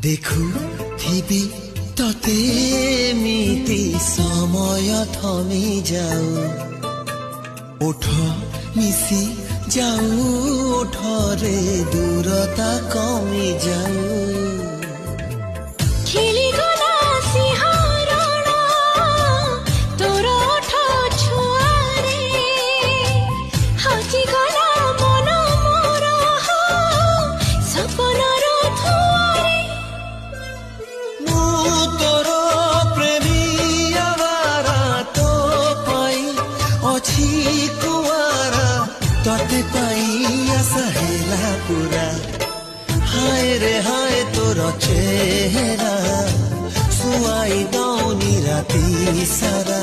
দেখুথিবি ততে এমিতি সময় থমি যাও ওঠ মিশি যাও ওঠরে দূরতা কমি যাও तोते पाई आशा हेला पूरा हाय रे हाय तोर चेहरा सुआई दौनी राती सारा